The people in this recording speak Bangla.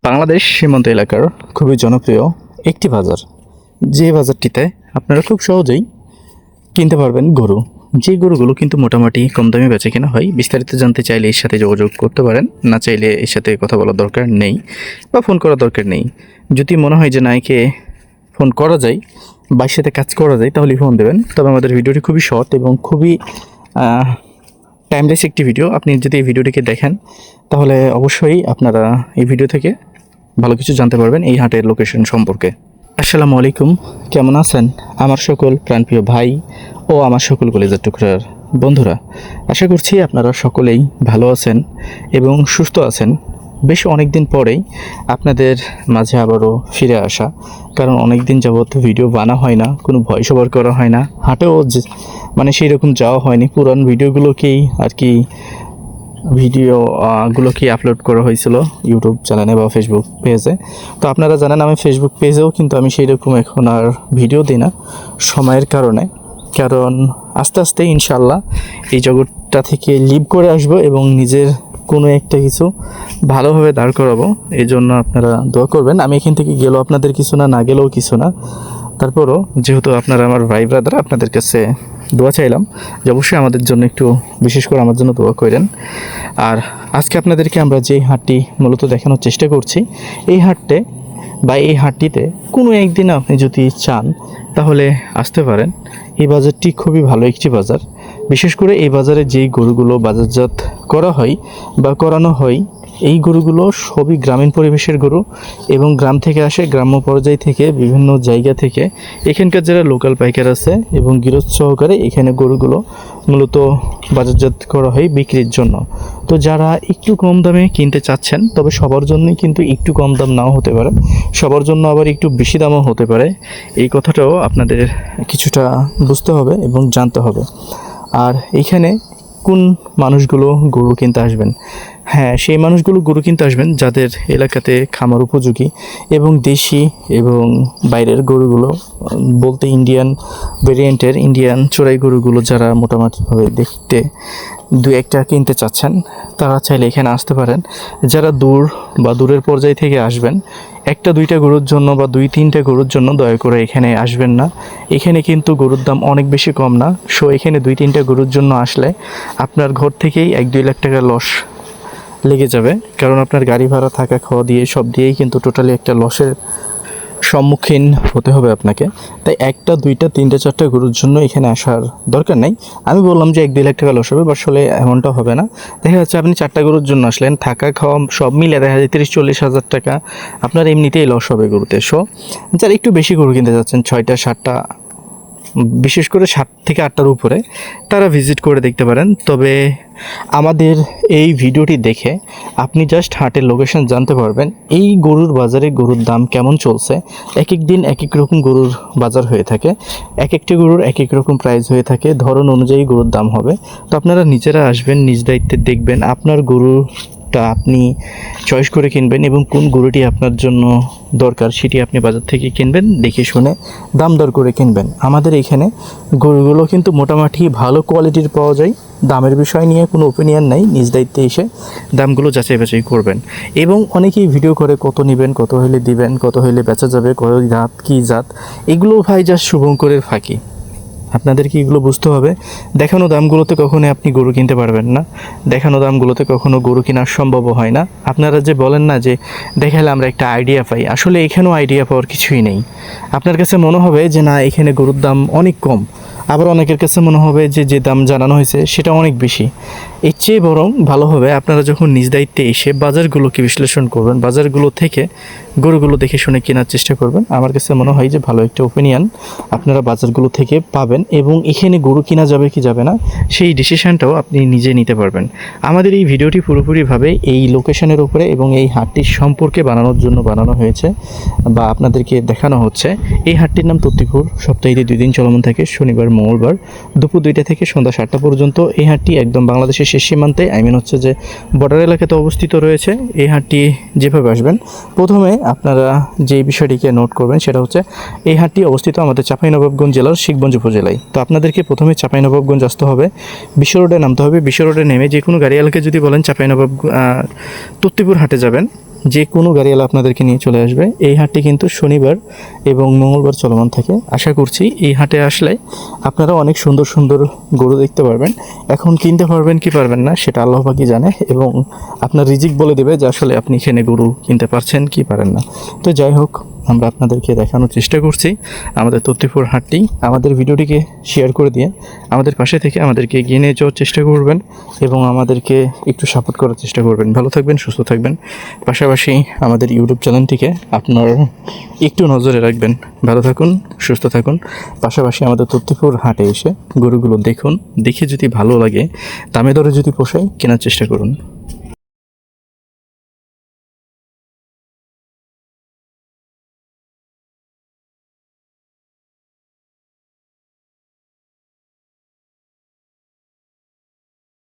বাংলাদেশ সীমান্ত এলাকার খুবই জনপ্রিয় একটি বাজার, যে বাজারটিতে আপনারা খুব সহজেই কিনতে পারবেন গরু। যে গরুগুলো কিন্তু মোটামুটি কম দামে বেচে কেনা হয়। বিস্তারিত জানতে চাইলে এর সাথে যোগাযোগ করতে পারেন, না চাইলে এর সাথে কথা বলার দরকার নেই বা ফোন করার দরকার নেই। যদি মনে হয় যে না একে ফোন করা যায় বা এর সাথে কাজ করা যায় তাহলে ফোন দেবেন। তবে আমাদের ভিডিওটি খুবই শর্ট এবং খুবই টাইমলেস একটি ভিডিও। আপনি যদি এই ভিডিওটিকে দেখেন তাহলে অবশ্যই আপনারা এই ভিডিও থেকে ভালো কিছু জানতে পারবেন এই হাটের লোকেশন সম্পর্কে। আসসালামু আলাইকুম, কেমন আছেন আমার সকল প্রাণপ্রিয় ভাই ও আমার সকল কলেজের টুকরার বন্ধুরা? আশা করছি আপনারা সকলেই ভালো আছেন এবং সুস্থ আছেন। বেশ অনেক দিন পরেই আপনাদের মাঝে আবারও ফিরে আসা, কারণ অনেক দিন যাবৎ ভিডিও বানা হয় না, কোনো ভয়েস ওভার করা হয় না, হাটেও মানে সেই রকম যাওয়া হয়নি। পুরান ভিডিওগুলোকেই আর কি ভিডিওগুলোকে আপলোড করা হয়েছিল ইউটিউব চ্যানেলে বা ফেসবুক পেজে। তো আপনারা জানেন আমি ফেসবুক পেজেও কিন্তু আমি সেই রকম এখন আর ভিডিও দিই না সময়ের কারণে। কারণ আস্তে আস্তে ইনশাল্লাহ এই জগৎটা থেকে লিভ করে আসবো এবং নিজের কোনো একটা কিছু ভালোভাবে দাঁড় করাবো। এই জন্য আপনারা দোয়া করবেন। আমি এখান থেকে গেলেও আপনাদের কিছু না, না গেলেও কিছু না। তারপরও যেহেতু আপনারা আমার ভাই ব্রাদার, আপনাদের কাছে দোয়া চাইলাম যে অবশ্যই আমাদের জন্য একটু, বিশেষ করে আমার জন্য দোয়া করেন। আর আজকে আপনাদেরকে আমরা যেই হাটটি মূলত দেখানোর চেষ্টা করছি, এই হাটটে বা এই হাটটিতে কোনো একদিন আপনি যদি চান তাহলে আসতে পারেন। এই বাজারটি খুবই ভালো একটি বাজার। বিশেষ করে এই বাজারে যেই গরুগুলো বাজারজাত করা হয় বা করানো হয়, এই গরুগুলো সবই গ্রামীণ পরিবেশের গরু এবং গ্রাম থেকে আসে, গ্রাম্য পর্যায় থেকে বিভিন্ন জায়গা থেকে এখানকার যারা লোকাল পাইকার আছে এবং গৃহস্থ সহকারে এখানে গরুগুলো মূলত বাজারজাত করা হয় বিক্রির জন্য। তো যারা একটু কম দামে কিনতে চাচ্ছেন, তবে সবার জন্যই কিন্তু একটু কম দাম নাও হতে পারে, সবার জন্য আবার একটু বেশি দামও হতে পারে। এই কথাটাও আপনাদের কিছুটা বুঝতে হবে এবং জানতে হবে। আর এইখানে কোন মানুষগুলো গরু কিনতে আসবেন? হ্যাঁ, সেই মানুষগুলো গরু কিনতে আসবেন যাদের এলাকাতে খামার উপযোগী এবং দেশি এবং বাইরের গরুগুলো বলতে ইন্ডিয়ান ভেরিয়েন্টের, ইন্ডিয়ান চোরাই গরুগুলো যারা মোটামুটিভাবে দেখতে দু একটা কিনতে চাচ্ছেন তারা চাইলে এখানে আসতে পারেন। যারা দূর বা দূরের পর্যায় থেকে আসবেন, একটা দুইটা গরুর জন্য বা দুই তিনটা গরুর জন্য দয়া করে এখানে আসবেন না। এখানে কিন্তু গরুর দাম অনেক বেশি কম না। সো এখানে দুই তিনটা গরুর জন্য আসলে আপনার ঘর থেকেই 1-2 লাখ টাকা লস লেগে যাবে, কারণ আপনার গাড়ি ভাড়া, থাকা খাওয়া দিয়ে সব দিয়েই কিন্তু টোটালি একটা লসের সম্মুখীন হতে হবে আপনাকে। তাই একটা দুইটা তিনটা চারটা গরুর জন্য এখানে আসার দরকার নাই। আমি বললাম যে 1-2 লাখ টাকা লস হবে, বাট আসলে এমনটা হবে না। দেখা যাচ্ছে আপনি 4টা গরুর জন্য আসলেন, থাকা খাওয়া সব মিলে দেখা যায় 30-40 হাজার টাকা আপনার এমনিতেই লস হবে গরুতে। সো যারা একটু বেশি গরু কিনতে যাচ্ছেন, 6টা 7টা, বিশেষ করে 7 থেকে 8টার উপরে, তারা ভিজিট করে দেখতে পারেন। তবে আমাদের এই ভিডিওটি দেখে আপনি জাস্ট হাটের লোকেশন জানতে পারবেন এই গরুর বাজারে গরুর দাম কেমন চলছে। এক এক দিন এক এক রকম গরুর বাজার হয়ে থাকে, এক একটি গরুর এক এক রকম প্রাইস হয়ে থাকে, ধরন অনুযায়ী গরুর দাম হবে। তো আপনারা নিজেরা আসবেন, নিজ দায়িত্বে দেখবেন আপনার গরুটা আপনি চয়েস করে কিনবেন এবং কোন গরুটি আপনার জন্য দরকার সেটি আপনি বাজার থেকে কিনবেন, দেখে শুনে দাম দর করে কিনবেন। আমাদের এখানে গরুগুলো কিন্তু মোটামুটি ভালো কোয়ালিটির পাওয়া যায়। দামের বিষয় নিয়ে কোনো ওপিনিয়ন নাই, নিজ দায়িত্বে এসে দামগুলো যাচাই বাছাই করবেন। এবং অনেকেই ভিডিও করে কত নেবেন, কত হইলে দিবেন, কত হইলে বেচা যাবে, কত জাত কী জাত, এগুলো ভাই জাস্ট শুভঙ্করের ফাঁকি। আপনাদেরকে এগুলো বুঝতে হবে। দেখানো দামগুলোতে কখনোই আপনি গরু কিনতে পারবেন না, দেখানো দামগুলোতে কখনো গরু কেনার সম্ভব হয় না। আপনারা যে বলেন না যে দেখালে আমরা একটা আইডিয়া পাই, আসলে এখানেও আইডিয়া পাওয়ার কিছুই নেই। আপনার কাছে মনে হবে যে না এখানে গরুর দাম অনেক কম, আবার অনেকের কাছে মনে হবে যে যে দাম জানানো হয়েছে সেটা অনেক বেশি। এর চেয়ে বরং ভালো হবে আপনারা যখন নিজ দায়িত্বে এসে বাজারগুলোকে বিশ্লেষণ করবেন, বাজারগুলো থেকে গরুগুলো দেখে শুনে কেনার চেষ্টা করবেন। আমার কাছে মনে হয় যে ভালো একটা ওপিনিয়ন আপনারা বাজারগুলো থেকে পাবেন এবং এখানে গরু কেনা যাবে কি যাবে না সেই ডিসিশানটাও আপনি নিজে নিতে পারবেন। আমাদের এই ভিডিওটি পুরোপুরিভাবে এই লোকেশনের উপরে এবং এই হাটটির সম্পর্কে বানানোর জন্য বানানো হয়েছে বা আপনাদেরকে দেখানো হচ্ছে। এই হাটটির নাম তত্ত্বপুর, সপ্তাহে 2 দিন চলমান থাকে, শনিবার মঙ্গলবার দুপুর 2টা থেকে সন্ধ্যা 7টা পর্যন্ত। এই হাটটি একদম বাংলাদেশের শেষ সীমান্তে, হচ্ছে যে বর্ডার এলাকাতে অবস্থিত রয়েছে। এই হাটটি যেভাবে আসবেন, প্রথমে আপনারা যে বিষয়টিকে নোট করবেন সেটা হচ্ছে এই হাটটি অবস্থিত আমাদের চাঁপাইনবাবগঞ্জ জেলার শিখগঞ্জ উপজেলায়। তো আপনাদেরকে প্রথমে চাঁপাইনবাবগঞ্জ আসতে হবে, বিশ্ব রোডে নামতে হবে। বিশ্ব রোডে নেমে যে কোনো গাড়ি এলাকায় যদি বলেন তত্ত্বপুর হাটে যাবেন, যে কোনো গাড়িওয়ালা আপনাদেরকে নিয়ে চলে আসবে। এই হাটটি কিন্তু শনিবার এবং মঙ্গলবার চলমান থাকে। আশা করছি এই হাটে আসলে আপনারা অনেক সুন্দর সুন্দর গরু দেখতে পারবেন। এখন কিনতে পারবেন কি পারবেন না সেটা আল্লাহ পাকই জানে, এবং আপনার রিজিক বলে দেবে যে আসলে আপনি এখানে গরু কিনতে পারছেন কি পারেন না। তো যাই হোক, আমরা আপনাদেরকে দেখানোর চেষ্টা করছি আমাদের তত্ত্বপুর হাটটি। আমাদের ভিডিওটিকে শেয়ার করে দিয়ে আমাদের পাশে থেকে আমাদেরকে এগিয়ে নিয়ে যাওয়ার চেষ্টা করবেন এবং আমাদেরকে একটু সাপোর্ট করার চেষ্টা করবেন। ভালো থাকবেন, সুস্থ থাকবেন। পাশাপাশি আমাদের ইউটিউব চ্যানেলটিকে আপনার একটু নজরে রাখবেন। ভালো থাকুন, সুস্থ থাকুন। পাশাপাশি আমাদের তত্ত্বপুর হাটে এসে গরুগুলো দেখুন, দেখে যদি ভালো লাগে, দামে দরে যদি পোষায় কেনার চেষ্টা করুন।